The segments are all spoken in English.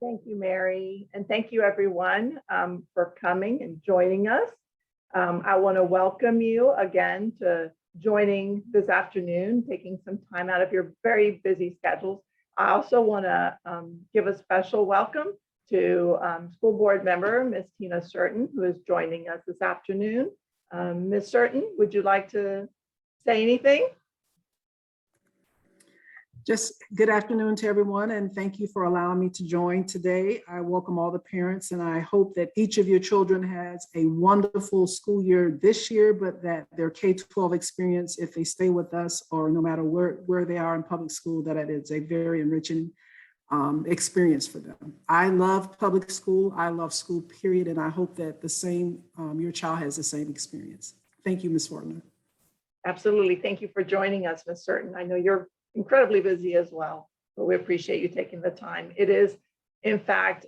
Thank you, Mary, and thank you everyone for coming and joining us. I want to welcome you again to joining this afternoon, taking some time out of your very busy schedules. I also want to give a special welcome to school board member, Ms. Tina Certain, who is joining us this afternoon. Ms. Certain, would you like to say anything? Just good afternoon to everyone, and thank you for allowing me to join today. I welcome all the parents, and I hope that each of your children has a wonderful school year this year, but that their K-12 experience, if they stay with us or no matter where they are in public school, that it is a very enriching experience for them. I love public school. I love school, period, and I hope that the same, your child has the same experience. Thank you, Ms. Fortner. Absolutely. Thank you for joining us, Ms. Certain. I know you're incredibly busy as well, but we appreciate you taking the time. It is, in fact,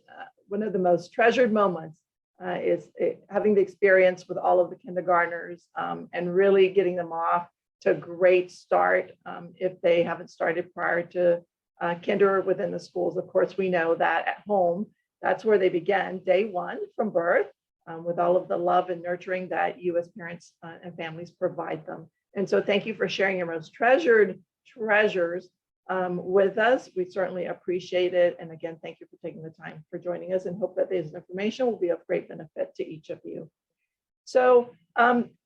one of the most treasured moments having the experience with all of the kindergartners and really getting them off to a great start if they haven't started prior to kinder within the schools. Of course, we know that at home, that's where they begin, day one from birth, with all of the love and nurturing that you as parents and families provide them. And so thank you for sharing your most treasured treasures with us. We certainly appreciate it. And again, thank you for taking the time for joining us, and hope that this information will be of great benefit to each of you. So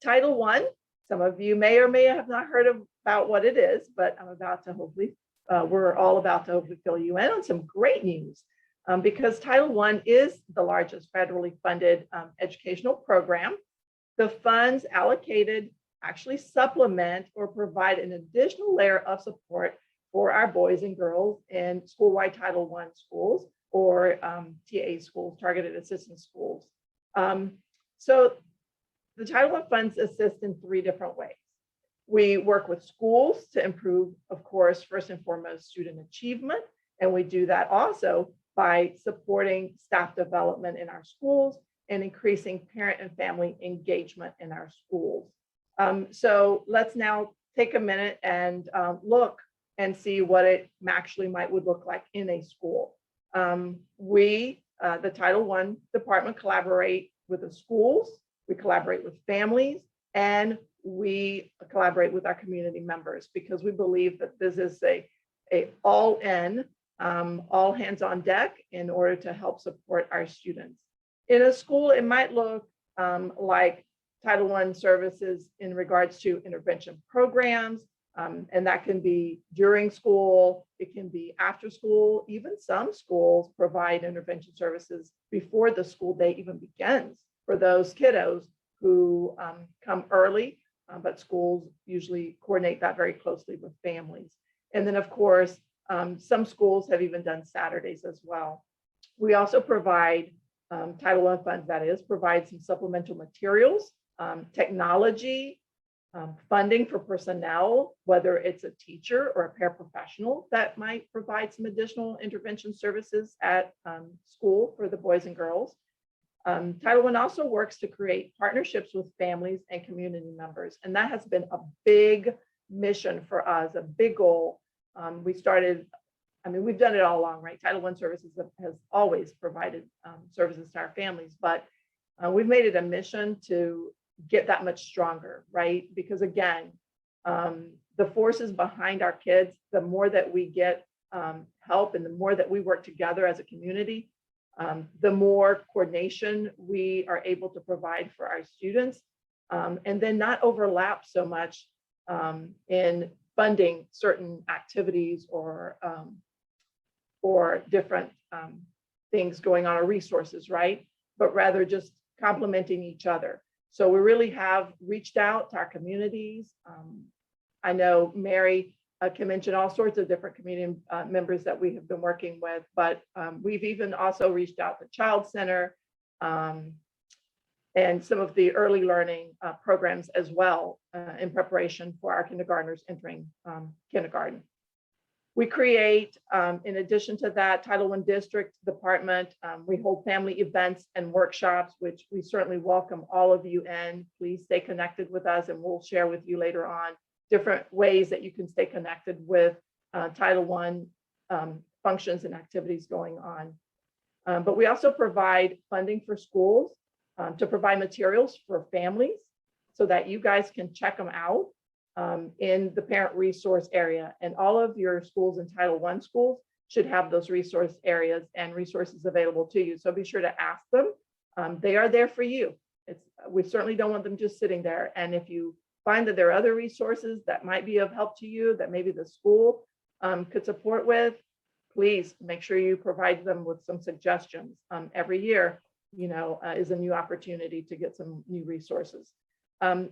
Title I, some of you may or may have not heard about what it is, but I'm about to hopefully, we're all about to hopefully fill you in on some great news because Title I is the largest federally funded educational program. The funds allocated actually supplement or provide an additional layer of support for our boys and girls in school-wide Title I schools or TA schools, targeted assistance schools. So the Title I funds assist in three different ways. We work with schools to improve, of course, first and foremost, student achievement. And we do that also by supporting staff development in our schools and increasing parent and family engagement in our schools. So let's now take a minute and look and see what it actually would look like in a school. The Title I department, collaborate with the schools, we collaborate with families, and we collaborate with our community members because we believe that this is a all-in, all hands on deck in order to help support our students. In a school, it might look like Title I services in regards to intervention programs, and that can be during school, it can be after school. Even some schools provide intervention services before the school day even begins for those kiddos who come early, but schools usually coordinate that very closely with families. And then of course, some schools have even done Saturdays as well. We also provide Title I funds, that is, provide some supplemental materials, technology, funding for personnel, whether it's a teacher or a paraprofessional that might provide some additional intervention services at school for the boys and girls. Title I also works to create partnerships with families and community members, and that has been a big mission for us, a big goal. We've done it all along, right? Title I services has always provided services to our families, but we've made it a mission to get that much stronger, right? Because again, the forces behind our kids, the more that we get help and the more that we work together as a community, the more coordination we are able to provide for our students, and then not overlap so much in funding certain activities or different things going on or resources, right? But rather just complementing each other. So we really have reached out to our communities. I know Mary can mention all sorts of different community members that we have been working with, but we've even also reached out to Child Center and some of the early learning programs as well in preparation for our kindergartners entering kindergarten. We create, in addition to that, Title I District Department, we hold family events and workshops, which we certainly welcome all of you in. Please stay connected with us, and we'll share with you later on different ways that you can stay connected with Title I functions and activities going on. But we also provide funding for schools to provide materials for families so that you guys can check them out in the parent resource area. And all of your schools in Title I schools should have those resource areas and resources available to you. So be sure to ask them. They are there for you. We certainly don't want them just sitting there. And if you find that there are other resources that might be of help to you that maybe the school could support with, please make sure you provide them with some suggestions. Every year, is a new opportunity to get some new resources.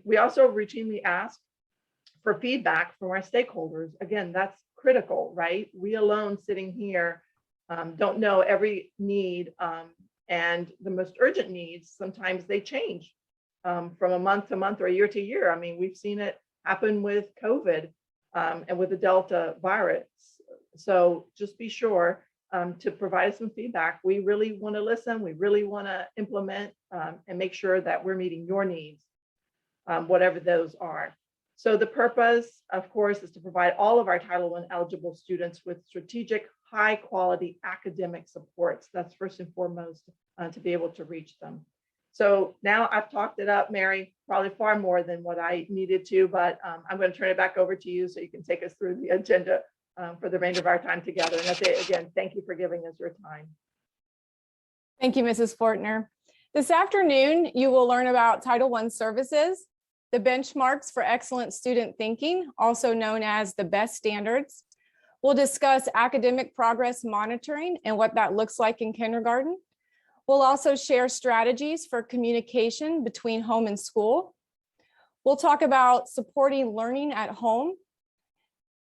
We also routinely ask for feedback from our stakeholders. Again, that's critical, right? We alone sitting here don't know every need, and the most urgent needs, sometimes they change from a month to month or a year to year. I mean, we've seen it happen with COVID and with the Delta virus. So just be sure to provide us some feedback. We really want to listen. We really want to implement and make sure that we're meeting your needs, whatever those are. So the purpose, of course, is to provide all of our Title I eligible students with strategic, high quality academic supports. That's first and foremost to be able to reach them. So now I've talked it up, Mary, probably far more than what I needed to, but I'm going to turn it back over to you so you can take us through the agenda for the remainder of our time together. And that's it. Again, thank you for giving us your time. Thank you, Mrs. Fortner. This afternoon, you will learn about Title I services, the benchmarks for excellent student thinking, also known as the BEST standards. We'll discuss academic progress monitoring and what that looks like in kindergarten. We'll also share strategies for communication between home and school. We'll talk about supporting learning at home.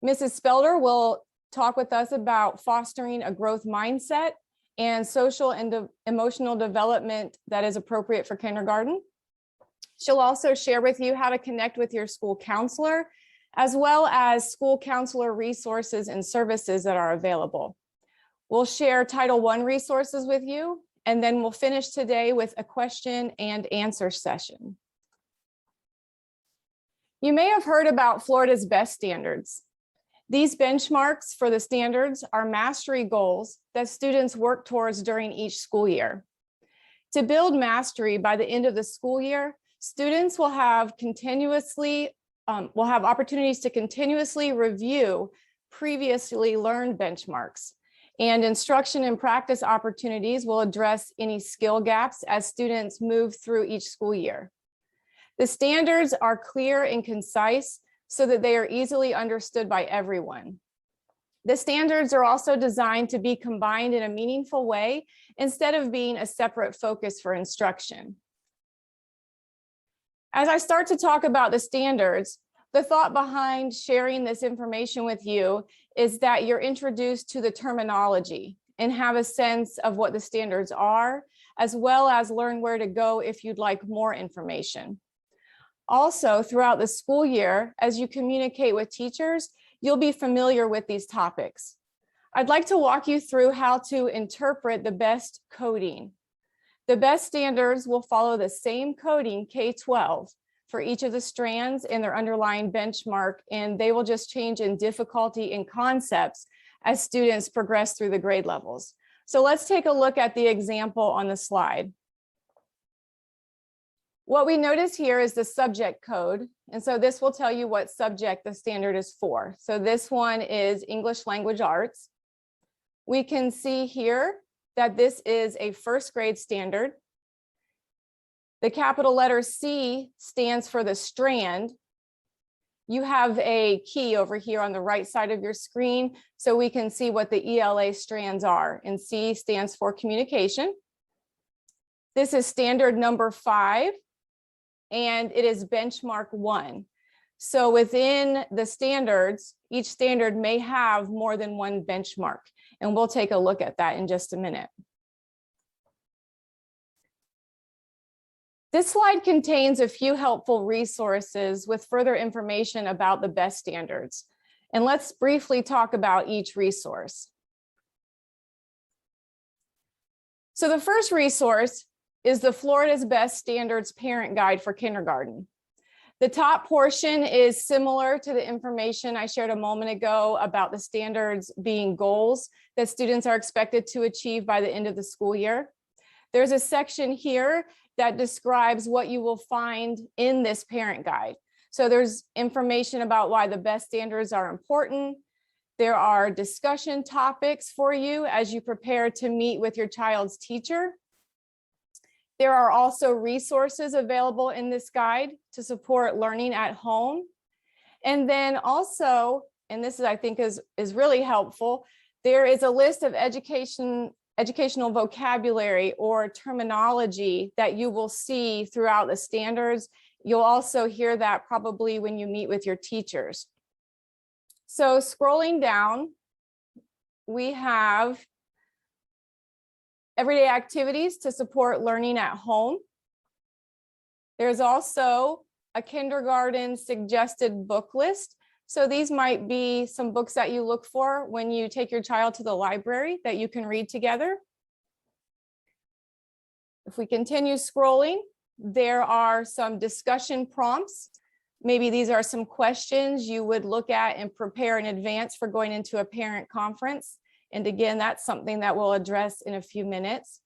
Mrs. Spelder will talk with us about fostering a growth mindset and social and emotional development that is appropriate for kindergarten. She'll also share with you how to connect with your school counselor, as well as school counselor resources and services that are available. We'll share Title I resources with you, and then we'll finish today with a question and answer session. You may have heard about Florida's BEST standards. These benchmarks for the standards are mastery goals that students work towards during each school year. To build mastery by the end of the school year, students will have opportunities to continuously review previously learned benchmarks, and instruction and practice opportunities will address any skill gaps as students move through each school year. The standards are clear and concise so that they are easily understood by everyone. The standards are also designed to be combined in a meaningful way instead of being a separate focus for instruction. As I start to talk about the standards, the thought behind sharing this information with you is that you're introduced to the terminology and have a sense of what the standards are, as well as learn where to go if you'd like more information. Also, throughout the school year, as you communicate with teachers, you'll be familiar with these topics. I'd like to walk you through how to interpret the BEST coding. The BEST standards will follow the same coding K-12 for each of the strands in their underlying benchmark, and they will just change in difficulty and concepts as students progress through the grade levels. So let's take a look at the example on the slide. What we notice here is the subject code. And so this will tell you what subject the standard is for. So this one is English Language Arts. We can see here that this is a first grade standard. The capital letter C stands for the strand. You have a key over here on the right side of your screen, so we can see what the ELA strands are. And C stands for communication. This is standard number 5. And it is benchmark 1. So within the standards, each standard may have more than one benchmark, and we'll take a look at that in just a minute. This slide contains a few helpful resources with further information about the BEST standards. And let's briefly talk about each resource. So the first resource is the Florida's BEST Standards Parent Guide for Kindergarten. The top portion is similar to the information I shared a moment ago about the standards being goals that students are expected to achieve by the end of the school year. There's a section here that describes what you will find in this parent guide. So there's information about why the best standards are important. There are discussion topics for you as you prepare to meet with your child's teacher. There are also resources available in this guide to support learning at home. And then also, and this is, I think is really helpful, there is a list of educational vocabulary or terminology that you will see throughout the standards. You'll also hear that probably when you meet with your teachers. So scrolling down, we have everyday activities to support learning at home. There's also a kindergarten suggested book list. So these might be some books that you look for when you take your child to the library that you can read together. If we continue scrolling, there are some discussion prompts. Maybe these are some questions you would look at and prepare in advance for going into a parent conference. And again, that's something that we'll address in a few minutes.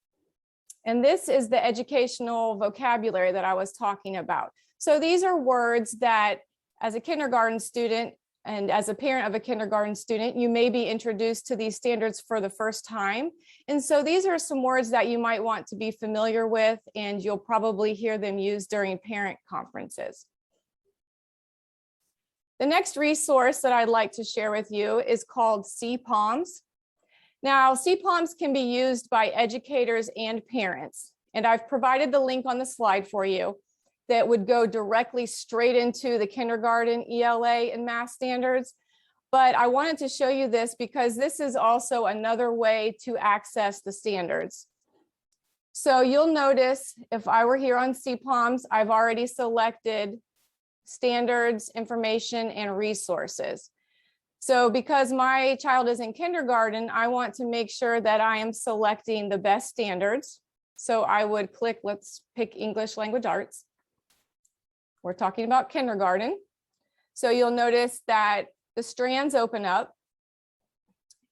And this is the educational vocabulary that I was talking about. So these are words that as a kindergarten student and as a parent of a kindergarten student, you may be introduced to these standards for the first time. And so these are some words that you might want to be familiar with, and you'll probably hear them used during parent conferences. The next resource that I'd like to share with you is called CPALMS. Now, CPALMS can be used by educators and parents, and I've provided the link on the slide for you that would go directly straight into the kindergarten ELA and math standards. But I wanted to show you this because this is also another way to access the standards. So you'll notice if I were here on CPALMS, I've already selected standards, information, and resources. So because my child is in kindergarten, I want to make sure that I am selecting the best standards. So I would click, let's pick English Language Arts. We're talking about kindergarten. So you'll notice that the strands open up.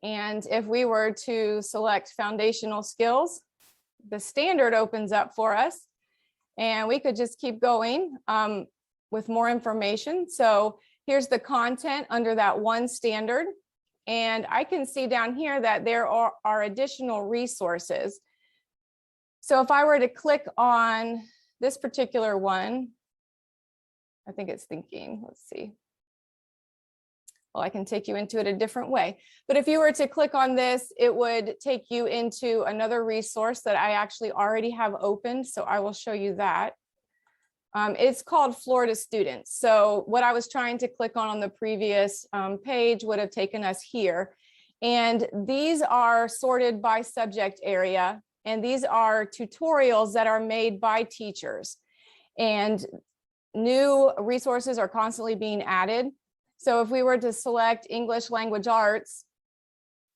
And if we were to select foundational skills, the standard opens up for us. And we could just keep going with more information. So here's the content under that one standard. And I can see down here that there are additional resources. So if I were to click on this particular one, I think it's thinking, let's see. Well, I can take you into it a different way. But if you were to click on this, it would take you into another resource that I actually already have opened. So I will show you that. It's called Florida Students. So what I was trying to click on the previous page would have taken us here. And these are sorted by subject area. And these are tutorials that are made by teachers. And new resources are constantly being added. So if we were to select English Language Arts,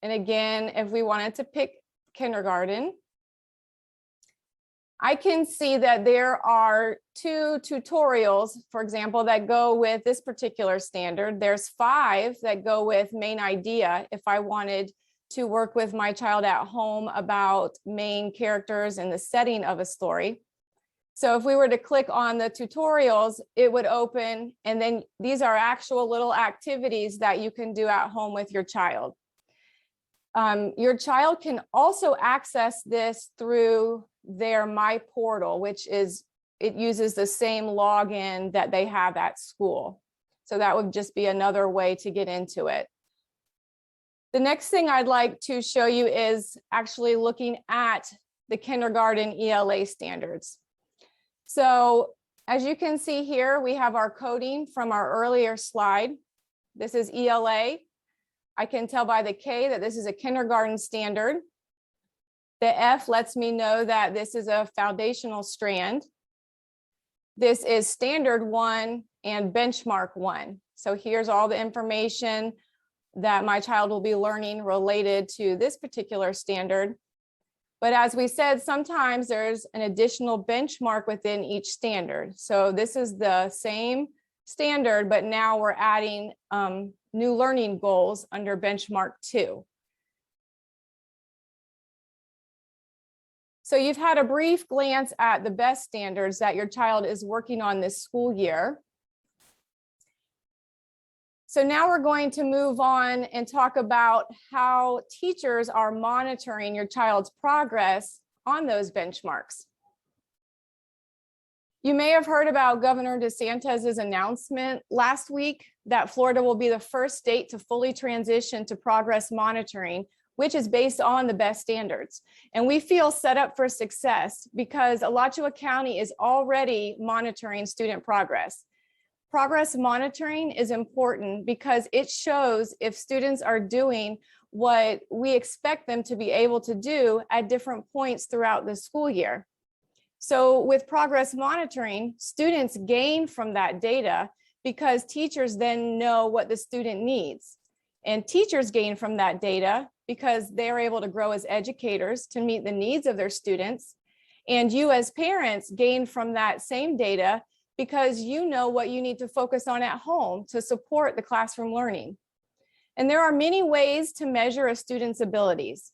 and again, if we wanted to pick kindergarten, I can see that there are 2 tutorials, for example, that go with this particular standard. There's 5 that go with main idea if I wanted to work with my child at home about main characters and the setting of a story. So if we were to click on the tutorials, it would open, and then these are actual little activities that you can do at home with your child. Your child can also access this through their My Portal, which is, it uses the same login that they have at school. So that would just be another way to get into it. The next thing I'd like to show you is actually looking at the kindergarten ELA standards. So as you can see here, we have our coding from our earlier slide. This is ELA. I can tell by the K that this is a kindergarten standard. The F lets me know that this is a foundational strand. This is standard 1 and benchmark 1. So here's all the information that my child will be learning related to this particular standard. But as we said, sometimes there's an additional benchmark within each standard. So this is the same standard, but now we're adding new learning goals under benchmark 2. So you've had a brief glance at the best standards that your child is working on this school year. So now we're going to move on and talk about how teachers are monitoring your child's progress on those benchmarks. You may have heard about Governor DeSantis's announcement last week that Florida will be the first state to fully transition to progress monitoring, which is based on the best standards. And we feel set up for success because Alachua County is already monitoring student progress. Progress monitoring is important because it shows if students are doing what we expect them to be able to do at different points throughout the school year. So with progress monitoring, students gain from that data because teachers then know what the student needs. And teachers gain from that data because they're able to grow as educators to meet the needs of their students. And you as parents gain from that same data because you know what you need to focus on at home to support the classroom learning. And there are many ways to measure a student's abilities.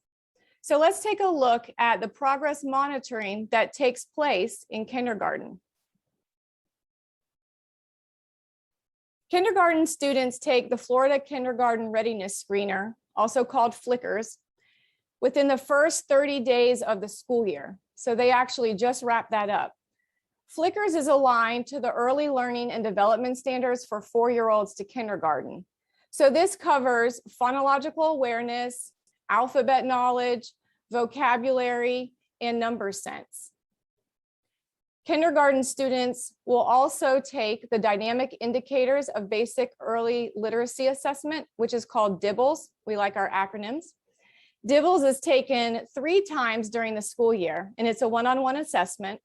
So let's take a look at the progress monitoring that takes place in kindergarten. Kindergarten students take the Florida Kindergarten Readiness Screener, also called FLICRS, within the first 30 days of the school year. So they actually just wrapped that up. FLICRS is aligned to the early learning and development standards for 4-year-olds to kindergarten. So this covers phonological awareness, alphabet knowledge, vocabulary, and number sense. Kindergarten students will also take the Dynamic Indicators of Basic Early Literacy Assessment, which is called DIBELS. We like our acronyms. DIBELS is taken 3 times during the school year, and it's a one-on-one assessment.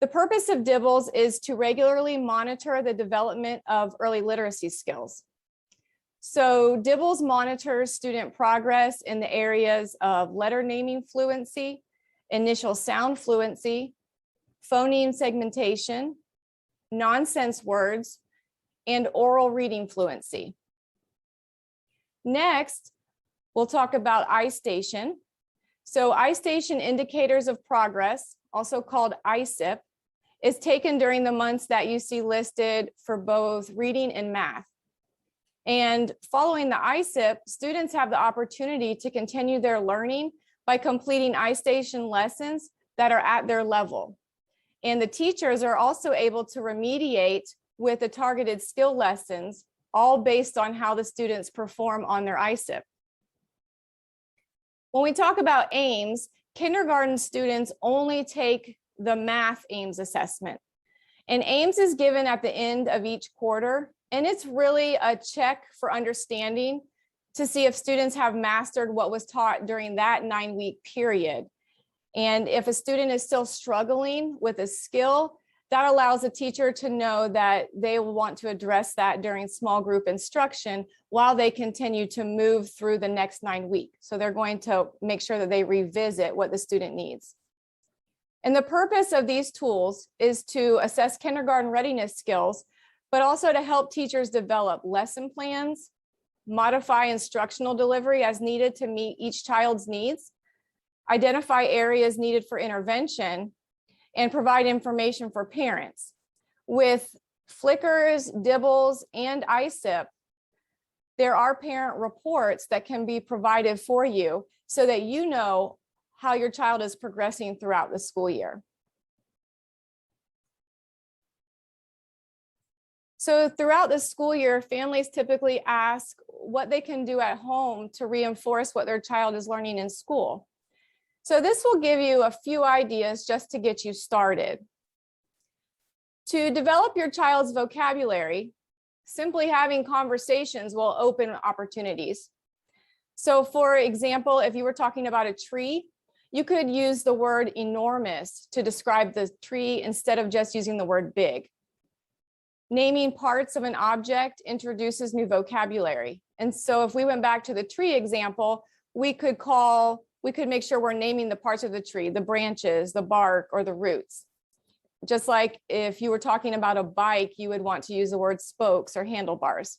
The purpose of DIBELS is to regularly monitor the development of early literacy skills. So DIBELS monitors student progress in the areas of letter naming fluency, initial sound fluency, phoneme segmentation, nonsense words, and oral reading fluency. Next, we'll talk about iStation. So iStation Indicators of Progress, also called ISIP, is taken during the months that you see listed for both reading and math. And following the ISIP, students have the opportunity to continue their learning by completing iStation lessons that are at their level. And the teachers are also able to remediate with the targeted skill lessons, all based on how the students perform on their ISIP. When we talk about AIMS, kindergarten students only take the math AIMS assessment. And AIMS is given at the end of each quarter, and it's really a check for understanding to see if students have mastered what was taught during that 9-week period. And if a student is still struggling with a skill, that allows a teacher to know that they will want to address that during small group instruction while they continue to move through the next 9 weeks. So they're going to make sure that they revisit what the student needs. And the purpose of these tools is to assess kindergarten readiness skills, but also to help teachers develop lesson plans, modify instructional delivery as needed to meet each child's needs, identify areas needed for intervention, and provide information for parents. With FLICRS, DIBELS, and ISIP, there are parent reports that can be provided for you so that you know how your child is progressing throughout the school year. So throughout the school year, families typically ask what they can do at home to reinforce what their child is learning in school. So this will give you a few ideas just to get you started. To develop your child's vocabulary, simply having conversations will open opportunities. So for example, if you were talking about a tree, you could use the word enormous to describe the tree instead of just using the word big. Naming parts of an object introduces new vocabulary. And so if we went back to the tree example, we could make sure we're naming the parts of the tree, the branches, the bark, or the roots. Just like if you were talking about a bike, you would want to use the word spokes or handlebars.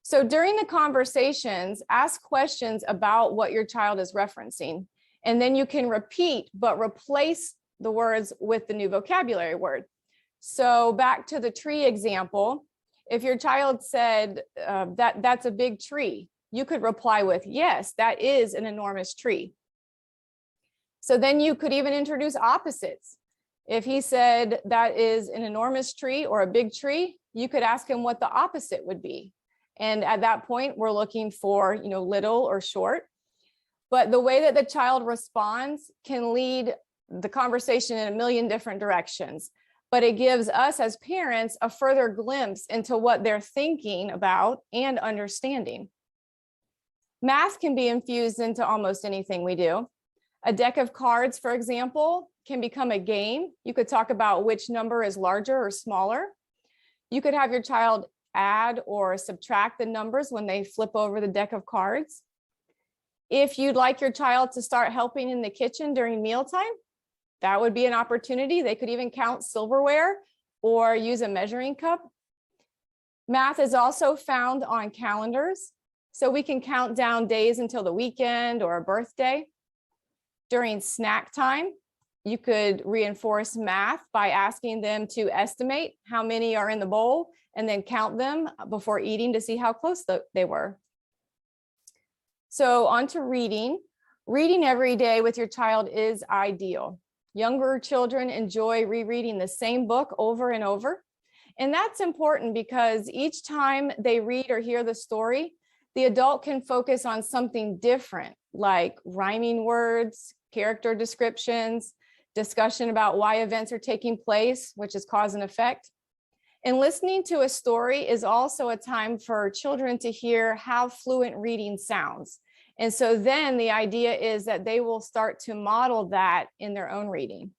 So during the conversations, ask questions about what your child is referencing, and then you can repeat, but replace the words with the new vocabulary word. So back to the tree example, if your child said that's a big tree, you could reply with, yes, that is an enormous tree. So then you could even introduce opposites. If he said that is an enormous tree or a big tree, you could ask him what the opposite would be. And at that point, we're looking for, little or short. But the way that the child responds can lead the conversation in a million different directions. But it gives us as parents a further glimpse into what they're thinking about and understanding. Math can be infused into almost anything we do. A deck of cards, for example, can become a game. You could talk about which number is larger or smaller. You could have your child add or subtract the numbers when they flip over the deck of cards. If you'd like your child to start helping in the kitchen during mealtime, that would be an opportunity. They could even count silverware or use a measuring cup. Math is also found on calendars, so we can count down days until the weekend or a birthday. During snack time, you could reinforce math by asking them to estimate how many are in the bowl and then count them before eating to see how close they were. So on to reading. Reading every day with your child is ideal. Younger children enjoy rereading the same book over and over. And that's important because each time they read or hear the story, the adult can focus on something different, like rhyming words, character descriptions, discussion about why events are taking place, which is cause and effect. And listening to a story is also a time for children to hear how fluent reading sounds. And so then the idea is that they will start to model that in their own reading.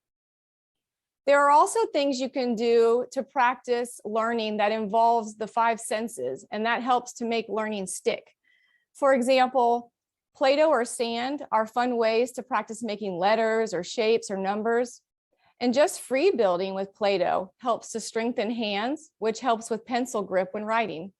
There are also things you can do to practice learning that involves the 5 senses, and that helps to make learning stick. For example, Play-Doh or sand are fun ways to practice making letters or shapes or numbers. And just free building with Play-Doh helps to strengthen hands, which helps with pencil grip when writing.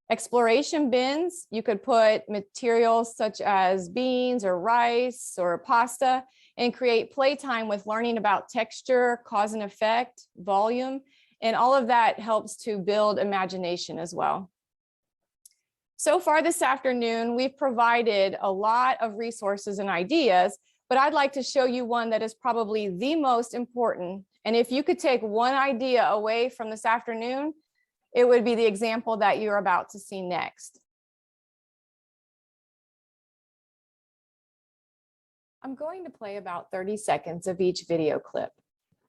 Exploration bins, you could put materials such as beans or rice or pasta and create playtime with learning about texture, cause and effect, volume, and all of that helps to build imagination as well. So far this afternoon, we've provided a lot of resources and ideas, but I'd like to show you one that is probably the most important. And if you could take one idea away from this afternoon, it would be the example that you're about to see next. I'm going to play about 30 seconds of each video clip.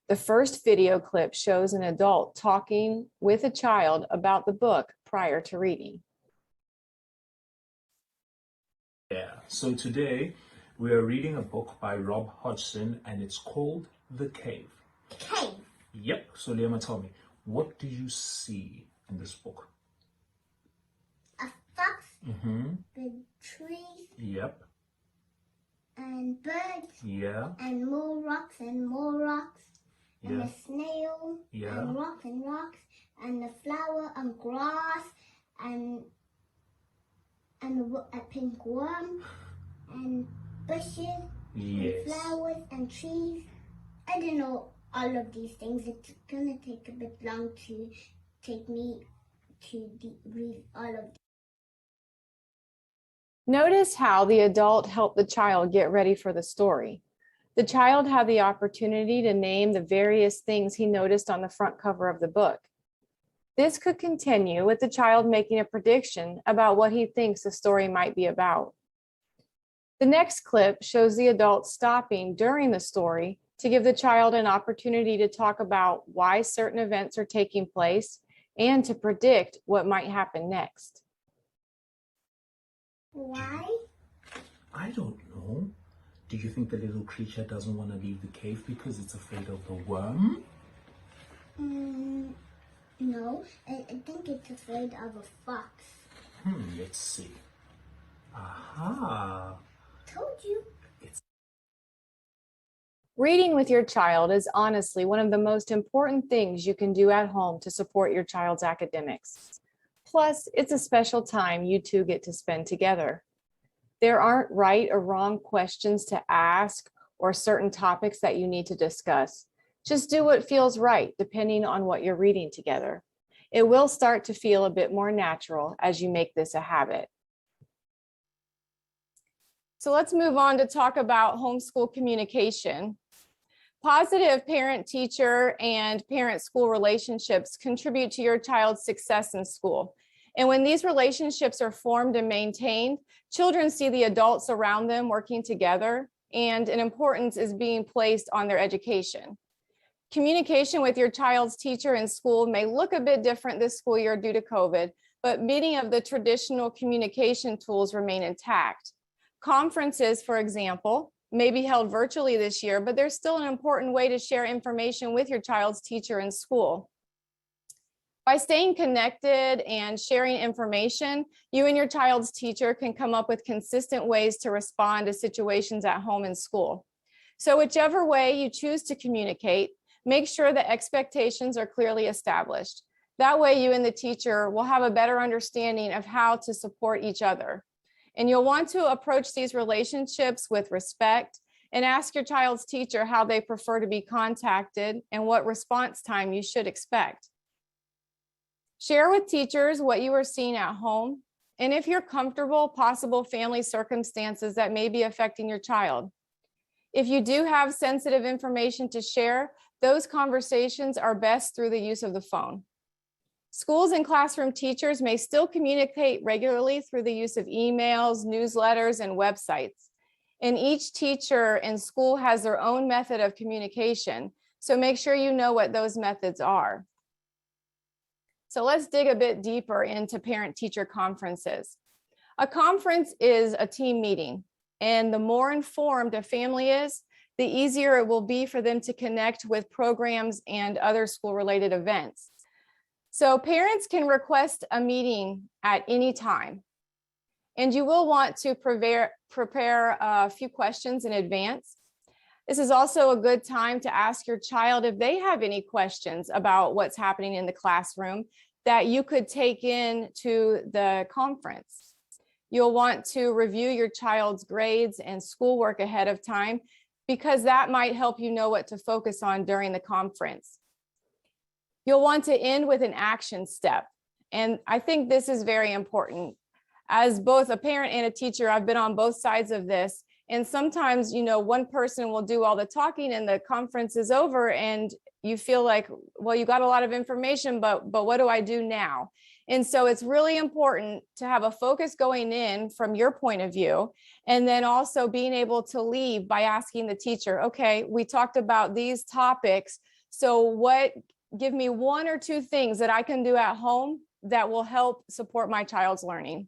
The first video clip shows an adult talking with a child about the book prior to reading. Yeah, so today we are reading a book by Rob Hodgson and it's called The Cave. Cave. Yep, so Liam, tell me, what do you see in this book? A fox, Mm-hmm. big trees, Yep. and birds, Yeah. and more rocks, and Yeah. a snail, Yeah. and rocks, and a flower, and grass, and a pink worm, and bushes, Yes. and flowers, and trees. I don't know all of these things. It's gonna take a bit long to take me to read all of them. Notice how the adult helped the child get ready for the story. The child had the opportunity to name the various things he noticed on the front cover of the book. This could continue with the child making a prediction about what he thinks the story might be about. The next clip shows the adult stopping during the story to give the child an opportunity to talk about why certain events are taking place and to predict what might happen next. Why? I don't know. Do you think the little creature doesn't want to leave the cave because it's afraid of the worm? No, I think it's afraid of a fox. Let's see. Aha. Told you. Reading with your child is honestly one of the most important things you can do at home to support your child's academics. Plus, it's a special time you two get to spend together. There aren't right or wrong questions to ask or certain topics that you need to discuss. Just do what feels right, depending on what you're reading together. It will start to feel a bit more natural as you make this a habit. So let's move on to talk about homeschool communication. Positive parent-teacher and parent-school relationships contribute to your child's success in school. And when these relationships are formed and maintained, children see the adults around them working together, and an importance is being placed on their education. Communication with your child's teacher in school may look a bit different this school year due to COVID, but many of the traditional communication tools remain intact. Conferences, for example, may be held virtually this year, but there's still an important way to share information with your child's teacher in school. By staying connected and sharing information, you and your child's teacher can come up with consistent ways to respond to situations at home and school. So whichever way you choose to communicate, make sure that expectations are clearly established. That way you and the teacher will have a better understanding of how to support each other. And you'll want to approach these relationships with respect and ask your child's teacher how they prefer to be contacted and what response time you should expect. Share with teachers what you are seeing at home, and if you're comfortable, possible family circumstances that may be affecting your child. If you do have sensitive information to share, those conversations are best through the use of the phone. Schools and classroom teachers may still communicate regularly through the use of emails, newsletters, and websites. And each teacher and school has their own method of communication, so make sure you know what those methods are. So let's dig a bit deeper into parent-teacher conferences. A conference is a team meeting, and the more informed a family is, the easier it will be for them to connect with programs and other school-related events. So parents can request a meeting at any time, and you will want to prepare a few questions in advance. This is also a good time to ask your child if they have any questions about what's happening in the classroom that you could take in to the conference. You'll want to review your child's grades and schoolwork ahead of time because that might help you know what to focus on during the conference. You'll want to end with an action step. And I think this is very important. As both a parent and a teacher, I've been on both sides of this. And sometimes, you know, one person will do all the talking and the conference is over and you feel like, well, you got a lot of information, but what do I do now? And so it's really important to have a focus going in from your point of view, and then also being able to leave by asking the teacher, okay, we talked about these topics. So give me one or two things that I can do at home that will help support my child's learning.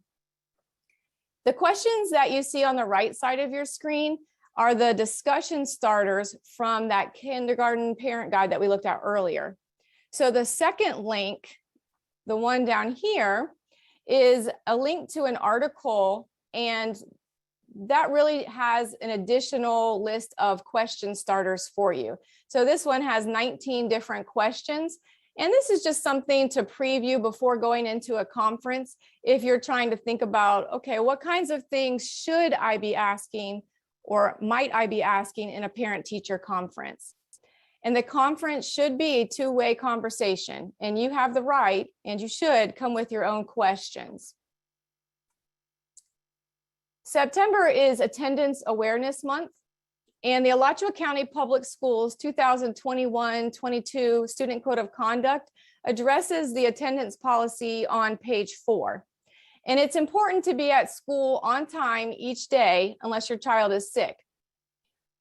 The questions that you see on the right side of your screen are the discussion starters from that kindergarten parent guide that we looked at earlier. So the second link, the one down here, is a link to an article, and that really has an additional list of question starters for you. So this one has 19 different questions. And this is just something to preview before going into a conference. If you're trying to think about, okay, what kinds of things should I be asking or might I be asking in a parent-teacher conference? And the conference should be a two-way conversation, and you have the right, and you should come with your own questions. September is Attendance Awareness Month, and the Alachua County Public Schools 2021-22 Student Code of Conduct addresses the attendance policy on page 4. And it's important to be at school on time each day unless your child is sick.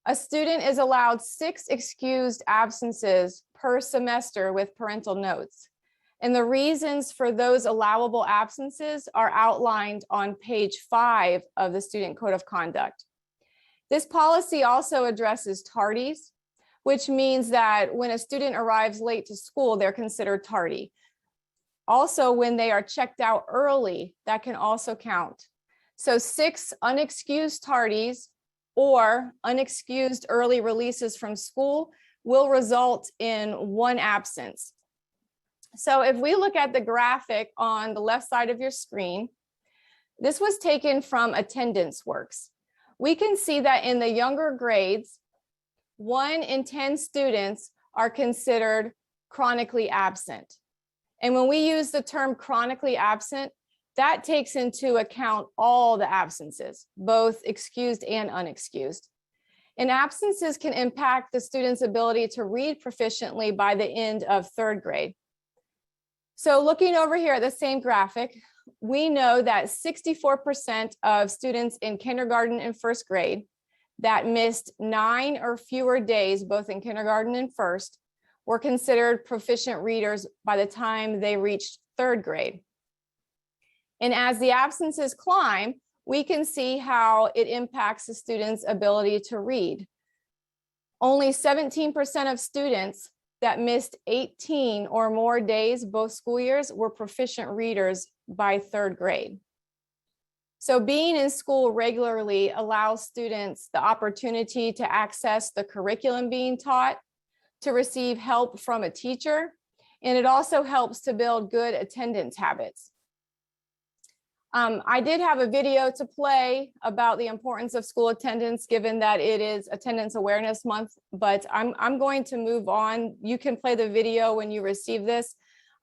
A student is allowed 6 excused absences per semester with parental notes. And the reasons for those allowable absences are outlined on page 5 of the Student Code of Conduct. This policy also addresses tardies, which means that when a student arrives late to school, they're considered tardy. Also, when they are checked out early, that can also count. So 6 unexcused tardies or unexcused early releases from school will result in 1 absence. So if we look at the graphic on the left side of your screen, this was taken from AttendanceWorks. We can see that in the younger grades, 1 in 10 students are considered chronically absent. And when we use the term chronically absent, that takes into account all the absences, both excused and unexcused. And absences can impact the student's ability to read proficiently by the end of 3rd grade. So looking over here at the same graphic, we know that 64% of students in kindergarten and 1st grade that missed 9 or fewer days, both in kindergarten and 1st, were considered proficient readers by the time they reached 3rd grade. And as the absences climb, we can see how it impacts the student's ability to read. Only 17% of students that missed 18 or more days both school years were proficient readers by 3rd grade. So being in school regularly allows students the opportunity to access the curriculum being taught, to receive help from a teacher, and it also helps to build good attendance habits. I did have a video to play about the importance of school attendance, given that it is Attendance Awareness Month, but I'm going to move on. You can play the video when you receive this.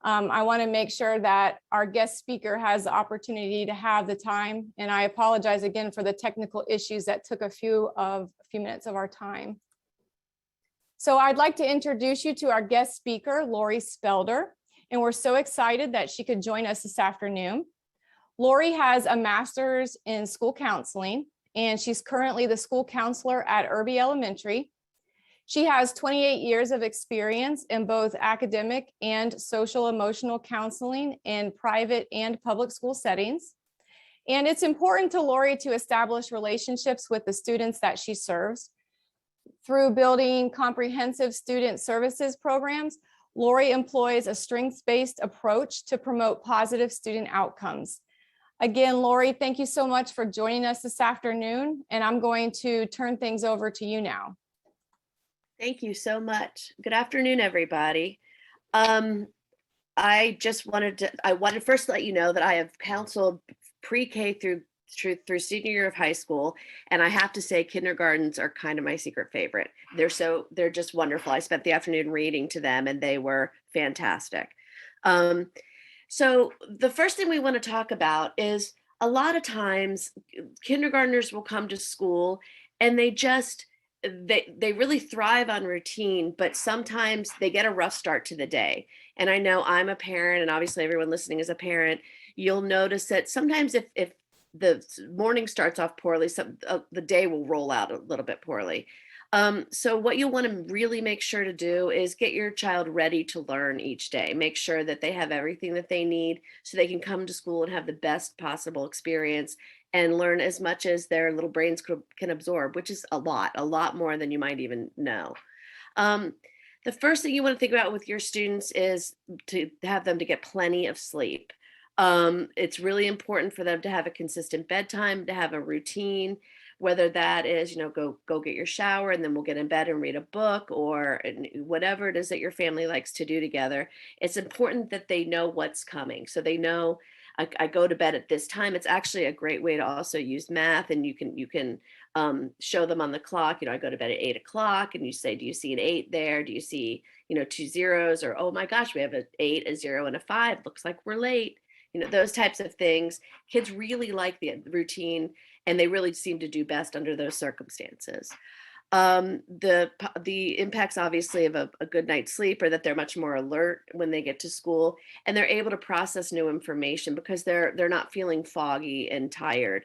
I want to make sure that our guest speaker has the opportunity to have the time, and I apologize again for the technical issues that took a few minutes of our time. So I'd like to introduce you to our guest speaker, Lori Spelder, and we're so excited that she could join us this afternoon. Lori has a master's in school counseling, and she's currently the school counselor at Irby Elementary. She has 28 years of experience in both academic and social emotional counseling in private and public school settings. And it's important to Lori to establish relationships with the students that she serves. Through building comprehensive student services programs, Lori employs a strengths-based approach to promote positive student outcomes. Again, Lori, thank you so much for joining us this afternoon, and I'm going to turn things over to you now. Thank you so much. Good afternoon, everybody. I wanted first to let you know that I have counseled pre-K through senior year of high school, and I have to say kindergartens are kind of my secret favorite. They're just wonderful. I spent the afternoon reading to them, and they were fantastic. So the first thing we want to talk about is a lot of times kindergartners will come to school and they really thrive on routine, but sometimes they get a rough start to the day. And I know I'm a parent, and obviously everyone listening is a parent. You'll notice that sometimes if the morning starts off poorly, the day will roll out a little bit poorly. So what you'll want to really make sure to do is get your child ready to learn each day. Make sure that they have everything that they need so they can come to school and have the best possible experience and learn as much as their little brains can absorb, which is a lot more than you might even know. The first thing you want to think about with your students is to have them to get plenty of sleep. It's really important for them to have a consistent bedtime, to have a routine, whether that is, go get your shower and then we'll get in bed and read a book, or whatever it is that your family likes to do together. It's important that they know what's coming. So they know I go to bed at this time. It's actually a great way to also use math, and you can show them on the clock. I go to bed at 8 o'clock, and you say, do you see an 8 there? Do you see, 2 zeros? Or, oh my gosh, we have an 8, a 0, and a 5. Looks like we're late. Those types of things. Kids really like the routine, and they really seem to do best under those circumstances. The impacts, obviously, of a good night's sleep are that they're much more alert when they get to school, and they're able to process new information because they're not feeling foggy and tired.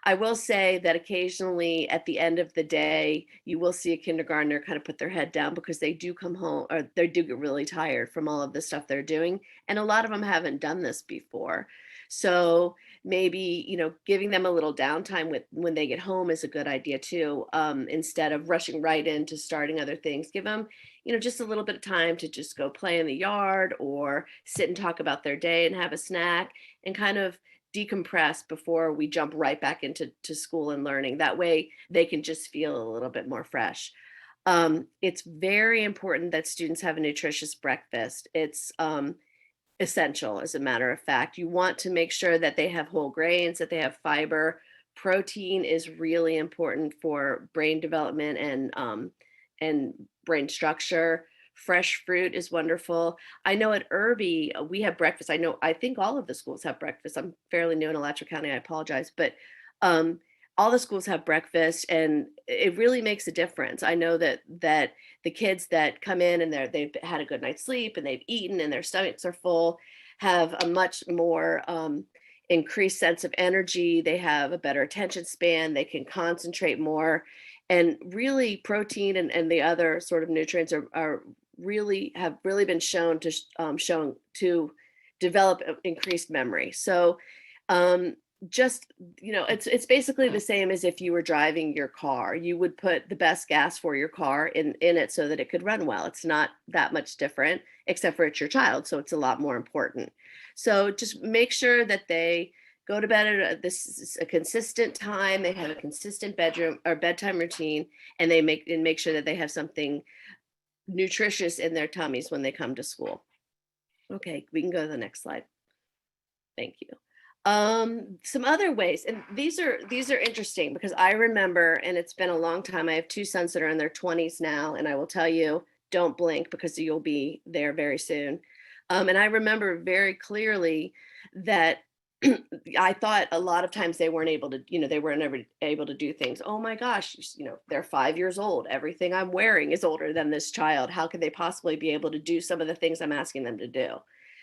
I will say that occasionally at the end of the day, you will see a kindergartner kind of put their head down because they do come home, or they do get really tired from all of the stuff they're doing. And a lot of them haven't done this before. So maybe, giving them a little downtime when they get home is a good idea too. Instead of rushing right into starting other things, give them, just a little bit of time to just go play in the yard or sit and talk about their day and have a snack and kind of decompress before we jump right back into school and learning. That way they can just feel a little bit more fresh. It's very important that students have a nutritious breakfast. It's essential, as a matter of fact. You want to make sure that they have whole grains, that they have fiber. Protein is really important for brain development and brain structure. Fresh fruit is wonderful. I know at Irby, we have breakfast. I think all of the schools have breakfast. I'm fairly new in Alachua County, I apologize, but all the schools have breakfast, and it really makes a difference. I know that the kids that come in and they've had a good night's sleep and they've eaten and their stomachs are full have a much more increased sense of energy. They have a better attention span. They can concentrate more. And really, protein and the other sort of nutrients have really been shown to develop increased memory. So just, it's basically the same as if you were driving your car. You would put the best gas for your car in it so that it could run well. It's not that much different, except for it's your child, so it's a lot more important. So just make sure that they go to bed at a consistent time. They have a consistent bedtime routine, and they make sure that they have something nutritious in their tummies when they come to school. Okay, we can go to the next slide. Thank you. Some other ways, and these are interesting because I remember, and it's been a long time. I have two sons that are in their 20s now, and I will tell you, don't blink because you'll be there very soon. And I remember very clearly that I thought a lot of times they weren't able to, they weren't ever able to do things. Oh my gosh, they're 5 years old. Everything I'm wearing is older than this child. How could they possibly be able to do some of the things I'm asking them to do?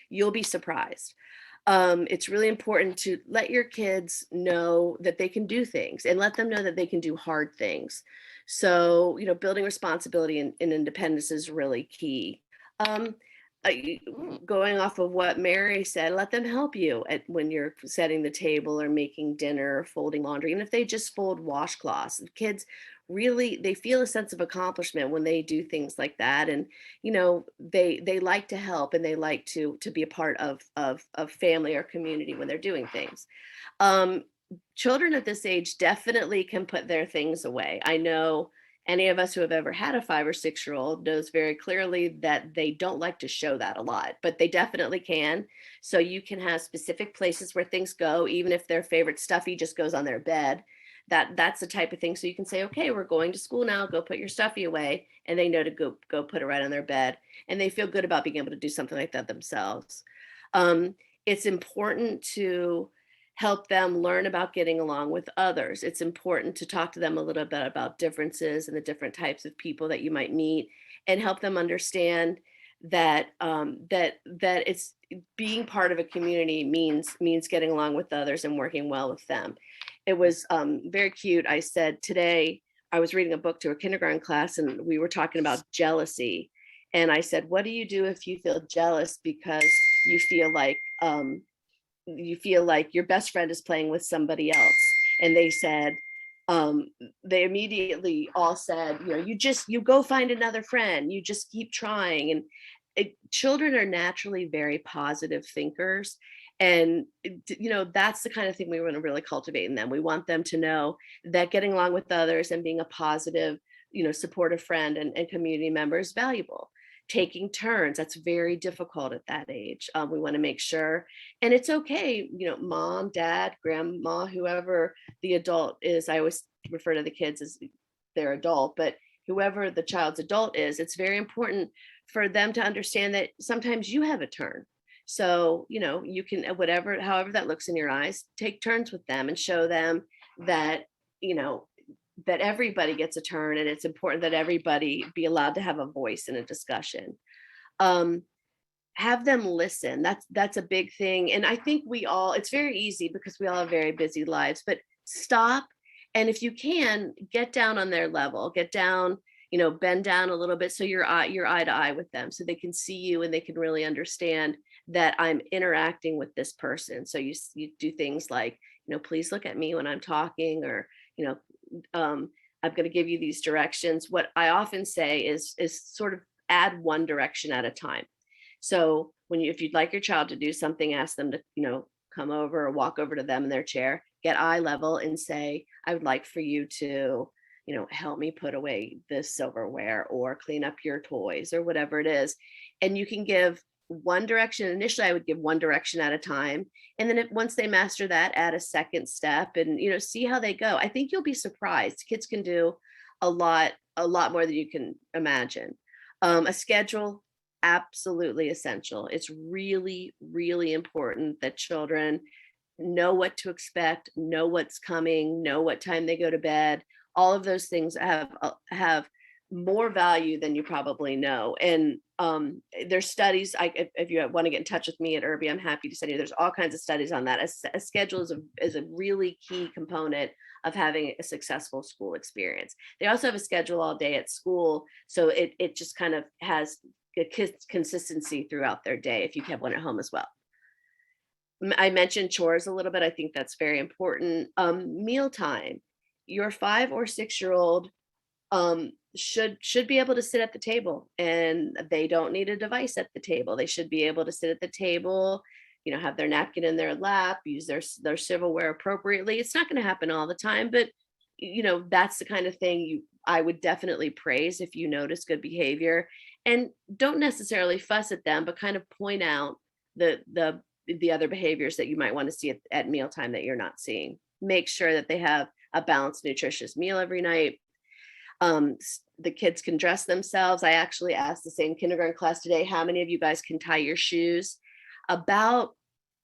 You'll be surprised. It's really important to let your kids know that they can do things, and let them know that they can do hard things. So, building responsibility and independence is really key. Going off of what Mary said, let them help you when you're setting the table or making dinner or folding laundry. And if they just fold washcloths, the kids really, they feel a sense of accomplishment when they do things like that. And, they like to help, and they like to be a part of family or community when they're doing things. Children at this age definitely can put their things away. I know any of us who have ever had a 5 or 6 year old knows very clearly that they don't like to show that a lot, but they definitely can. So you can have specific places where things go, even if their favorite stuffy just goes on their bed. That's the type of thing. So you can say, okay, we're going to school now, go put your stuffy away. And they know to go put it right on their bed. And they feel good about being able to do something like that themselves. It's important to help them learn about getting along with others. It's important to talk to them a little bit about differences and the different types of people that you might meet, and help them understand that that it's being part of a community means getting along with others and working well with them. It was very cute. I said today, I was reading a book to a kindergarten class, and we were talking about jealousy. And I said, what do you do if you feel jealous because you feel like your best friend is playing with somebody else? And they said, they immediately all said, you go find another friend, you just keep trying. And children are naturally very positive thinkers. And, that's the kind of thing we want to really cultivate in them. We want them to know that getting along with others and being a positive, supportive friend and community member is valuable. Taking turns, that's very difficult at that age. We want to make sure, and it's okay, mom, dad, grandma, whoever the adult is. I always refer to the kids as their adult, but whoever the child's adult is, it's very important for them to understand that sometimes you have a turn. So, you can, however that looks in your eyes, take turns with them and show them that, that everybody gets a turn, and it's important that everybody be allowed to have a voice in a discussion. Have them listen. That's a big thing. And I think it's very easy because we all have very busy lives, but stop. And if you can, get down on their level, get down, bend down a little bit so you're eye to eye with them, so they can see you and they can really understand that I'm interacting with this person. So you do things like, please look at me when I'm talking, or, I'm going to give you these directions. What I often say is sort of add one direction at a time. So if you'd like your child to do something, ask them to, come over or walk over to them in their chair, get eye level and say, I would like for you to, help me put away this silverware or clean up your toys or whatever it is. And you can give one direction. Initially, I would give one direction at a time. And then once they master that, add a second step and, see how they go. I think you'll be surprised. Kids can do a lot more than you can imagine. A schedule, absolutely essential. It's really, really important that children know what to expect, know what's coming, know what time they go to bed. All of those things have more value than you probably know. And there's studies. If you want to get in touch with me at Irby, I'm happy to send you. There's all kinds of studies on that. A schedule is a really key component of having a successful school experience. They also have a schedule all day at school, so it just kind of has a consistency throughout their day if you have one at home as well. I mentioned chores a little bit. I think that's very important. Mealtime. Your 5 or 6-year-old should be able to sit at the table, and they don't need a device at the table. They should be able to sit at the table, have their napkin in their lap, use their silverware appropriately. It's not going to happen all the time, but that's the kind of thing I would definitely praise if you notice good behavior. And don't necessarily fuss at them, but kind of point out the other behaviors that you might want to see at mealtime that you're not seeing. Make sure that they have a balanced, nutritious meal every night. The kids can dress themselves. I actually asked the same kindergarten class today, how many of you guys can tie your shoes? About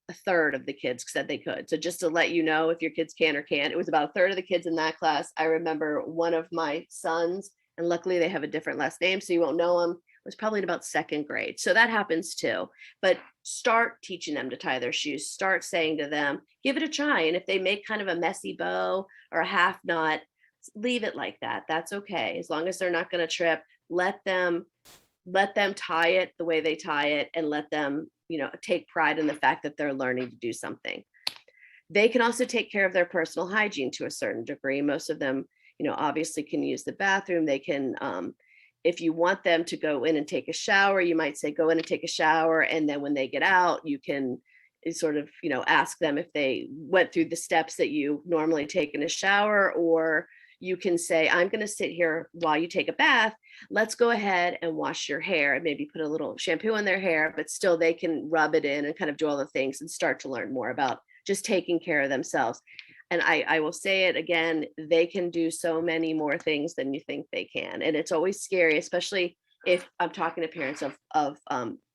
a third of the kids said they could. So just to let you know if your kids can or can't, it was about a third of the kids in that class. I remember one of my sons, and luckily they have a different last name, so you won't know him, was probably in about 2nd grade. So that happens too. But start teaching them to tie their shoes. Start saying to them, give it a try. And if they make kind of a messy bow or a half knot, leave it like that. That's okay. As long as they're not going to trip, let them tie it the way they tie it, and let them, take pride in the fact that they're learning to do something. They can also take care of their personal hygiene to a certain degree. Most of them, obviously can use the bathroom. They can, if you want them to go in and take a shower, you might say, go in and take a shower. And then when they get out, you can sort of, ask them if they went through the steps that you normally take in a shower, or you can say, I'm going to sit here while you take a bath. Let's go ahead and wash your hair, and maybe put a little shampoo in their hair, but still they can rub it in and kind of do all the things and start to learn more about just taking care of themselves. And I will say it again, they can do so many more things than you think they can. And it's always scary, especially if I'm talking to parents of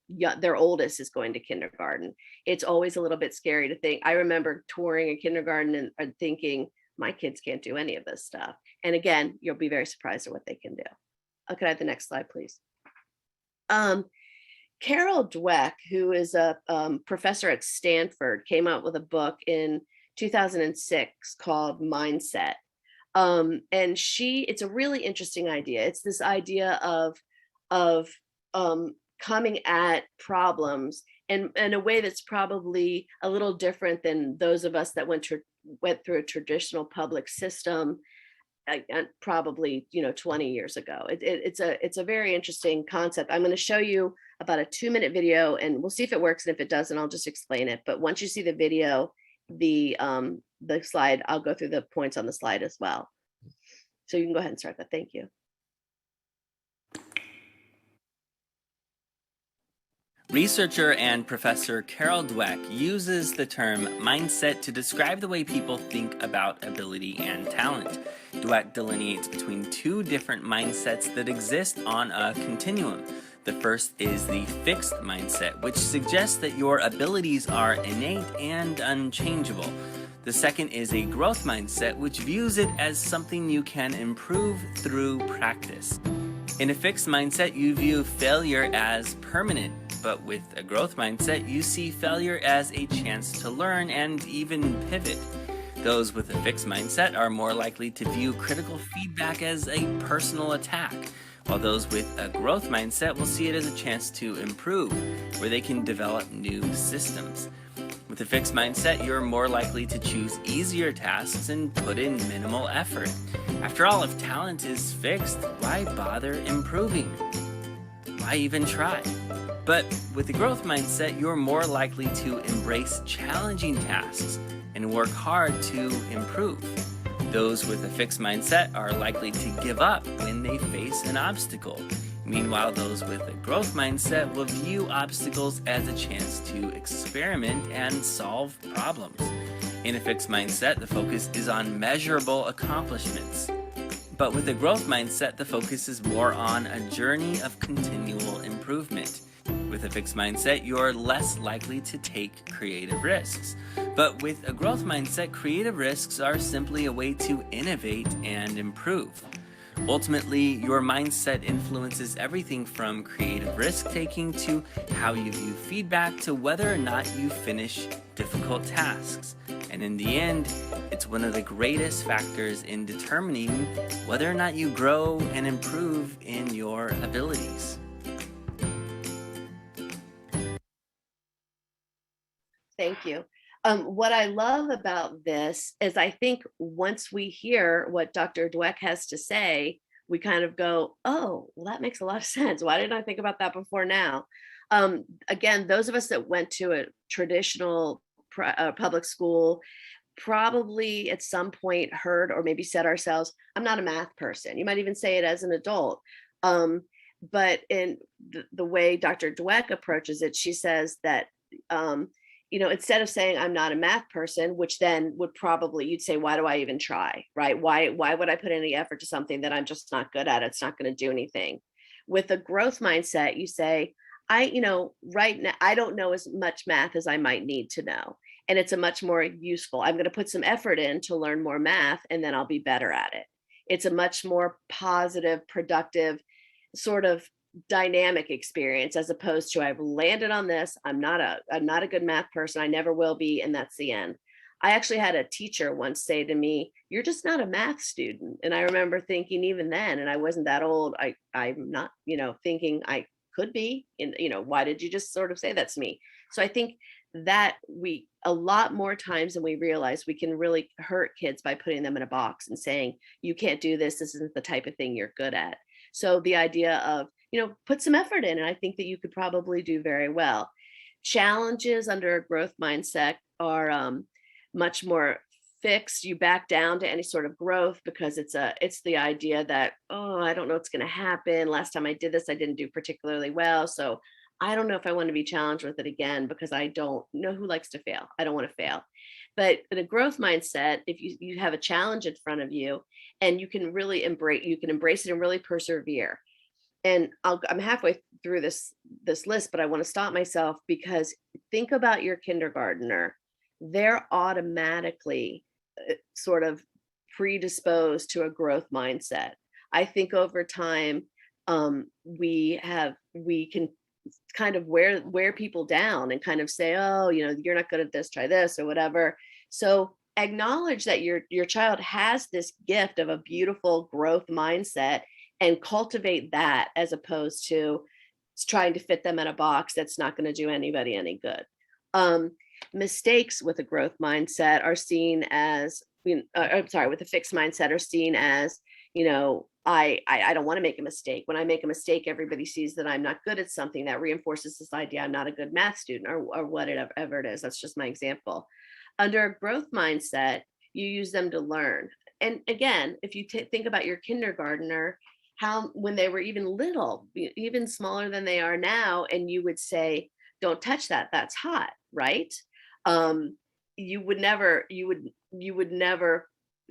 their oldest is going to kindergarten. It's always a little bit scary to think. I remember touring a kindergarten and thinking, my kids can't do any of this stuff. And again, you'll be very surprised at what they can do. Could I have the next slide, please? Carol Dweck, who is a professor at Stanford, came out with a book in 2006 called Mindset. And it's a really interesting idea. It's this idea of coming at problems in a way that's probably a little different than those of us that went through a traditional public system probably 20 years ago. It's a very interesting concept. I'm going to show you about a 2-minute video, and we'll see if it works, and if it doesn't, I'll just explain it. But once you see the video, the slide, I'll go through the points on the slide as well. So you can go ahead and start that. Thank you. Researcher and professor Carol Dweck uses the term mindset to describe the way people think about ability and talent. Dweck delineates between 2 different mindsets that exist on a continuum. The first is the fixed mindset, which suggests that your abilities are innate and unchangeable. The second is a growth mindset, which views it as something you can improve through practice. In a fixed mindset, you view failure as permanent, but with a growth mindset, you see failure as a chance to learn and even pivot. Those with a fixed mindset are more likely to view critical feedback as a personal attack, while those with a growth mindset will see it as a chance to improve, where they can develop new systems. With a fixed mindset, you're more likely to choose easier tasks and put in minimal effort. After all, if talent is fixed, why bother improving? Why even try? But with a growth mindset, you're more likely to embrace challenging tasks and work hard to improve. Those with a fixed mindset are likely to give up when they face an obstacle. Meanwhile, those with a growth mindset will view obstacles as a chance to experiment and solve problems. In a fixed mindset, the focus is on measurable accomplishments. But with a growth mindset, the focus is more on a journey of continual improvement. With a fixed mindset, you're less likely to take creative risks. But with a growth mindset, creative risks are simply a way to innovate and improve. Ultimately, your mindset influences everything from creative risk-taking to how you view feedback to whether or not you finish difficult tasks. And in the end, it's one of the greatest factors in determining whether or not you grow and improve in your abilities. Thank you. What I love about this is I think once we hear what Dr. Dweck has to say, we kind of go, oh, well, that makes a lot of sense. Why didn't I think about that before now? Again, those of us that went to a traditional public school probably at some point heard or maybe said ourselves, I'm not a math person. You might even say it as an adult. But in the way Dr. Dweck approaches it, she says that instead of saying I'm not a math person, which then would probably, you'd say, why do I even try, right? Why would I put any effort to something that I'm just not good at? It's not going to do anything. With a growth mindset, you say, right now, I don't know as much math as I might need to know. And it's a much more useful, I'm going to put some effort in to learn more math and then I'll be better at it. It's a much more positive, productive sort of dynamic experience as opposed to I've landed on this. I'm not a good math person. I never will be. And that's the end. I actually had a teacher once say to me, you're just not a math student. And I remember thinking even then, and I wasn't that old, I'm not, thinking I could be, and, why did you just sort of say that to me? So I think that a lot more times than we realize, we can really hurt kids by putting them in a box and saying, you can't do this. This isn't the type of thing you're good at. So the idea of, put some effort in, and I think that you could probably do very well. Challenges under a growth mindset are much more fixed. You back down to any sort of growth because it's the idea that, oh, I don't know what's going to happen. Last time I did this, I didn't do particularly well. So I don't know if I want to be challenged with it again because I don't know who likes to fail. I don't want to fail. But in a growth mindset, if you have a challenge in front of you and you can really embrace it and really persevere. And I'm halfway through this list, but I want to stop myself because think about your kindergartner. They're automatically sort of predisposed to a growth mindset. I think over time, we can kind of wear people down and kind of say, oh, you're not good at this, try this or whatever. So acknowledge that your child has this gift of a beautiful growth mindset and cultivate that as opposed to trying to fit them in a box that's not going to do anybody any good. Mistakes with a growth mindset are seen as, with a fixed mindset are seen as, I don't want to make a mistake. When I make a mistake, everybody sees that I'm not good at something. That reinforces this idea I'm not a good math student or whatever it is. That's just my example. Under a growth mindset, you use them to learn. And again, if you think about your kindergartner, when they were even little, even smaller than they are now, and you would say, don't touch that, that's hot, right? You would never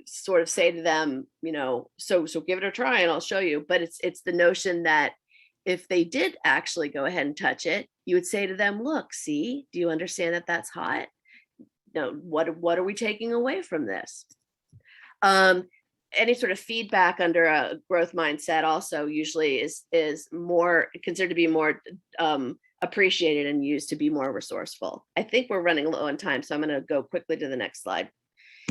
sort of say to them, so give it a try and I'll show you. But it's the notion that if they did actually go ahead and touch it, you would say to them, look, see, do you understand that that's hot? No, what are we taking away from this? Any sort of feedback under a growth mindset also usually is more considered to be more appreciated and used to be more resourceful. I think we're running low on time, so I'm going to go quickly to the next slide.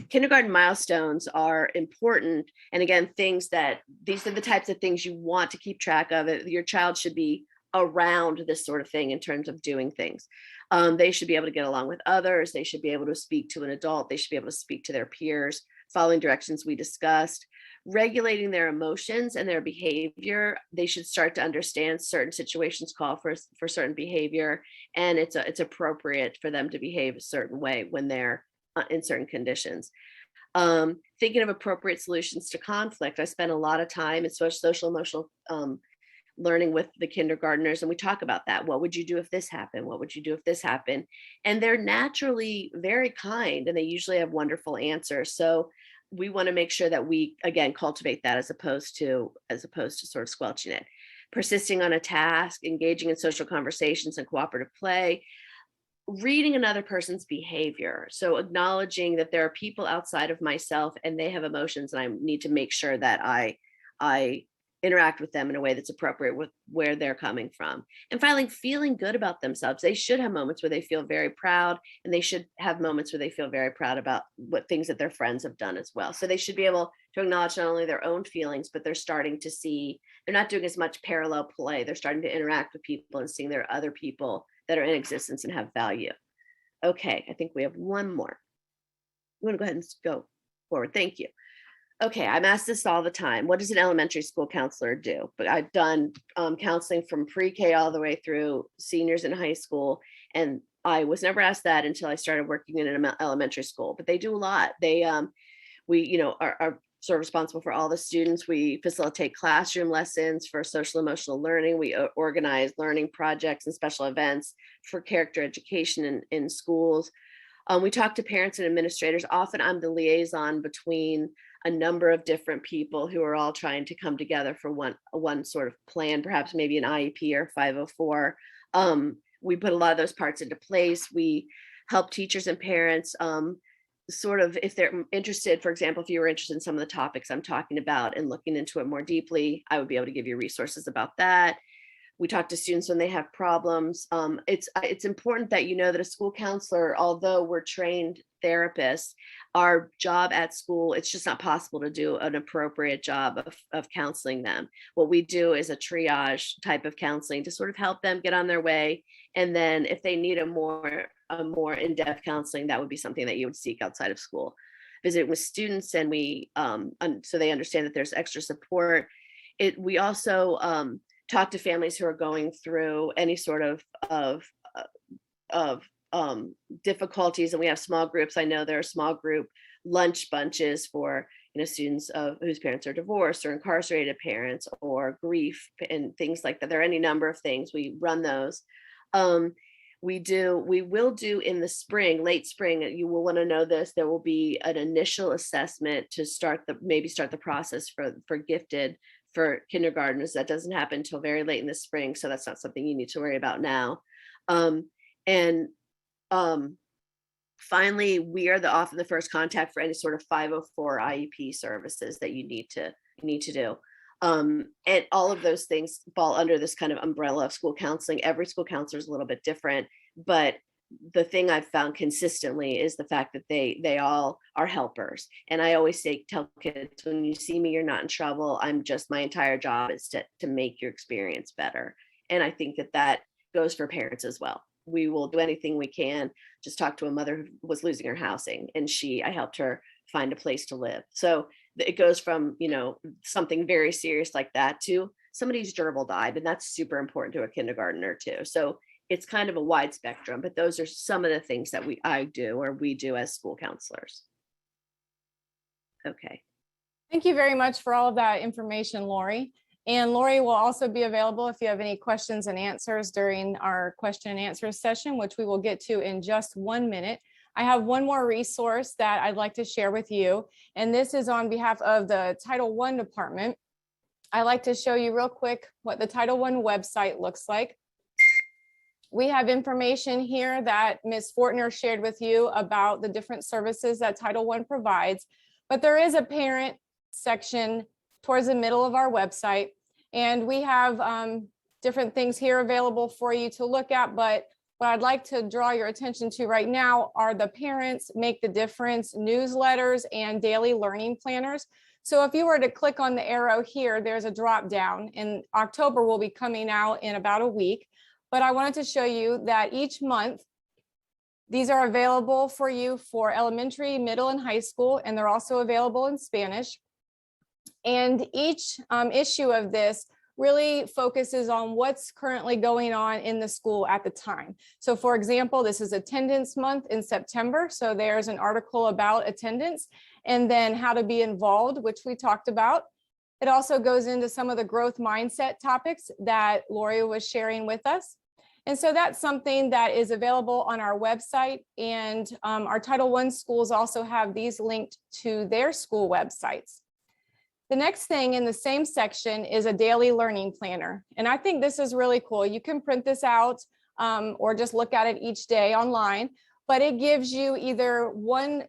Kindergarten milestones are important. And again, these are the types of things you want to keep track of. Your child should be around this sort of thing in terms of doing things. They should be able to get along with others. They should be able to speak to an adult. They should be able to speak to their peers, following directions we discussed. regulating their emotions and their behavior. They should start to understand certain situations call for certain behavior, and it's appropriate for them to behave a certain way when they're in certain conditions. Thinking of appropriate solutions to conflict. I spend a lot of time in social emotional learning with the kindergartners, and we talk about that. What would you do if this happened? What would you do if this happened? And they're naturally very kind, and they usually have wonderful answers. So we want to make sure that we, again, cultivate that as opposed to sort of squelching it. Persisting on a task, engaging in social conversations and cooperative play, reading another person's behavior. So acknowledging that there are people outside of myself and they have emotions, and I need to make sure that I interact with them in a way that's appropriate with where they're coming from. And finally, feeling good about themselves. They should have moments where they feel very proud, and they should have moments where they feel very proud about what things that their friends have done as well. So they should be able to acknowledge not only their own feelings, but they're starting to see, they're not doing as much parallel play. They're starting to interact with people and seeing there are other people that are in existence and have value. Okay, I think we have one more. You want to go ahead and go forward? Thank you. Okay, I'm asked this all the time. What does an elementary school counselor do? But I've done counseling from pre-K all the way through seniors in high school. And I was never asked that until I started working in an elementary school. But they do a lot. They, we, are sort of responsible for all the students. We facilitate classroom lessons for social emotional learning. We organize learning projects and special events for character education in schools. We talk to parents and administrators. Often I'm the liaison between a number of different people who are all trying to come together for one sort of plan, perhaps maybe an IEP or 504. We put a lot of those parts into place. We help teachers and parents sort of, if they're interested, for example, if you were interested in some of the topics I'm talking about and looking into it more deeply, I would be able to give you resources about that. We talk to students when they have problems. It's important that you know that a school counselor, although we're trained therapists, our job at school, it's just not possible to do an appropriate job of counseling them. What we do is a triage type of counseling to sort of help them get on their way. And then if they need a more in-depth counseling, that would be something that you would seek outside of school. Visit with students, and we so they understand that there's extra support. We also talk to families who are going through any sort of difficulties, and we have small groups. I know there are small group lunch bunches for students whose parents are divorced or incarcerated parents or grief and things like that. There are any number of things. We run those. We will do in the spring, late spring, you will want to know this, there will be an initial assessment to start the process for gifted for kindergartners. That doesn't happen until very late in the spring, so that's not something you need to worry about now. Finally, we are often the first contact for any sort of 504 IEP services that you need to do. And all of those things fall under this kind of umbrella of school counseling. Every school counselor is a little bit different, but the thing I've found consistently is the fact that they all are helpers. And I always tell kids, when you see me, you're not in trouble. My entire job is to make your experience better. And I think that goes for parents as well. We will do anything we can. Just talk to a mother who was losing her housing, and I helped her find a place to live. So it goes from, something very serious like that to somebody's gerbil died, and that's super important to a kindergartner too. So it's kind of a wide spectrum, but those are some of the things that we do as school counselors. Okay. Thank you very much for all of that information, Lori. And Lori will also be available if you have any questions and answers during our question and answer session, which we will get to in just 1 minute. I have one more resource that I'd like to share with you, and this is on behalf of the Title I department. I'd like to show you real quick what the Title I website looks like. We have information here that Ms. Fortner shared with you about the different services that Title I provides, but there is a parent section towards the middle of our website, and we have different things here available for you to look at, but what I'd like to draw your attention to right now are the Parents Make the Difference newsletters and daily learning planners. So if you were to click on the arrow here, there's a drop down, and October will be coming out in about a week. But I wanted to show you that each month, these are available for you for elementary, middle, and high school, and they're also available in Spanish. And each issue of this really focuses on what's currently going on in the school at the time. So for example, this is attendance month in September. So there's an article about attendance and then how to be involved, which we talked about. It also goes into some of the growth mindset topics that Lori was sharing with us. And so that's something that is available on our website, and our Title I schools also have these linked to their school websites. The next thing in the same section is a daily learning planner. And I think this is really cool. You can print this out or just look at it each day online, but it gives you either one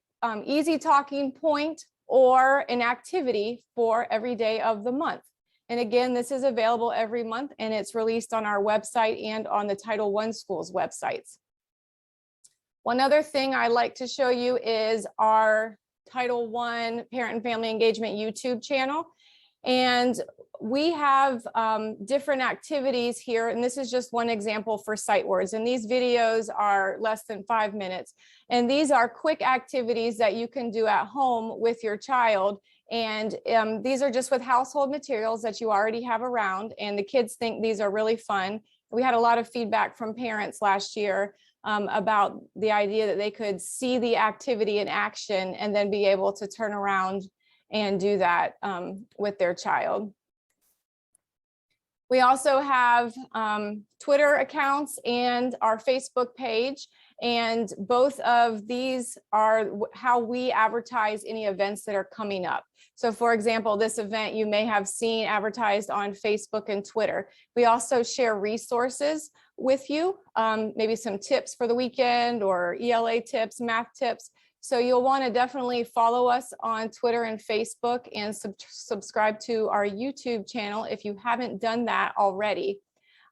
easy talking point or an activity for every day of the month. And again, this is available every month and it's released on our website and on the Title I schools websites. One other thing I'd like to show you is our Title I Parent and Family Engagement YouTube channel. And we have different activities here. And this is just one example for Sight Words. And these videos are less than 5 minutes. And these are quick activities that you can do at home with your child. And these are just with household materials that you already have around. And the kids think these are really fun. We had a lot of feedback from parents last year about the idea that they could see the activity in action and then be able to turn around and do that with their child. We also have Twitter accounts and our Facebook page, and both of these are how we advertise any events that are coming up. So for example, this event you may have seen advertised on Facebook and Twitter. We also share resources with you, maybe some tips for the weekend or ELA tips, math tips. So you'll want to definitely follow us on Twitter and Facebook and subscribe to our YouTube channel if you haven't done that already.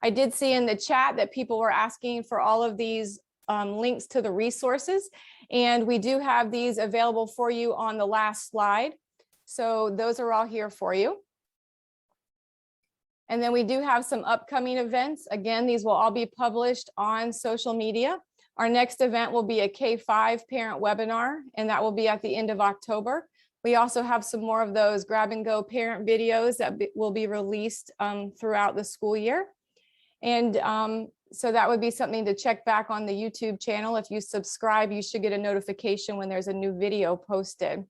I did see in the chat that people were asking for all of these links to the resources, and we do have these available for you on the last slide. So those are all here for you. And then we do have some upcoming events. Again, these will all be published on social media. Our next event will be a K-5 parent webinar, and that will be at the end of October. We also have some more of those grab and go parent videos that will be released throughout the school year. And so that would be something to check back on the YouTube channel. If you subscribe, you should get a notification when there's a new video posted.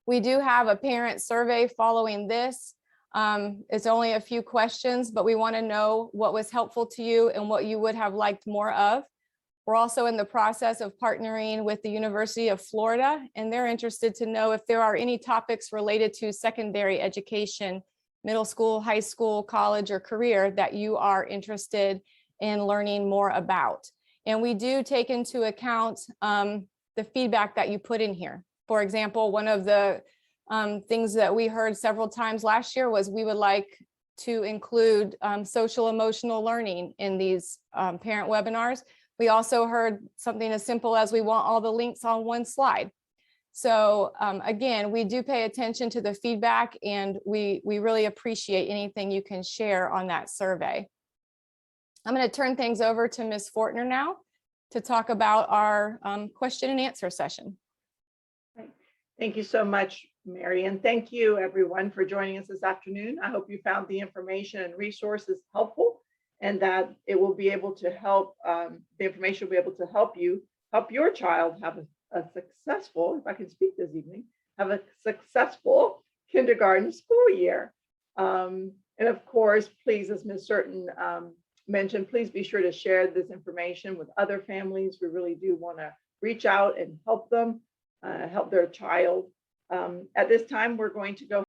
We do have a parent survey following this. It's only a few questions, but we want to know what was helpful to you and what you would have liked more of. We're also in the process of partnering with the University of Florida, and they're interested to know if there are any topics related to secondary education, middle school, high school, college, or career that you are interested in learning more about. And we do take into account the feedback that you put in here. For example, one of the things that we heard several times last year was we would like to include social emotional learning in these parent webinars. We also heard something as simple as we want all the links on one slide. So again, we do pay attention to the feedback, and we really appreciate anything you can share on that survey. I'm going to turn things over to Ms. Fortner now to talk about our question and answer session. Thank you so much, Mary, and thank you everyone for joining us this afternoon. I hope you found the information and resources helpful, and that it will be able to help, the information will be able to help you, help your child have a successful, if I can speak this evening, have a successful kindergarten school year. And of course, please, as Ms. Certain mentioned, please be sure to share this information with other families. We really do want to reach out and help them, help their child. At this time, we're going to go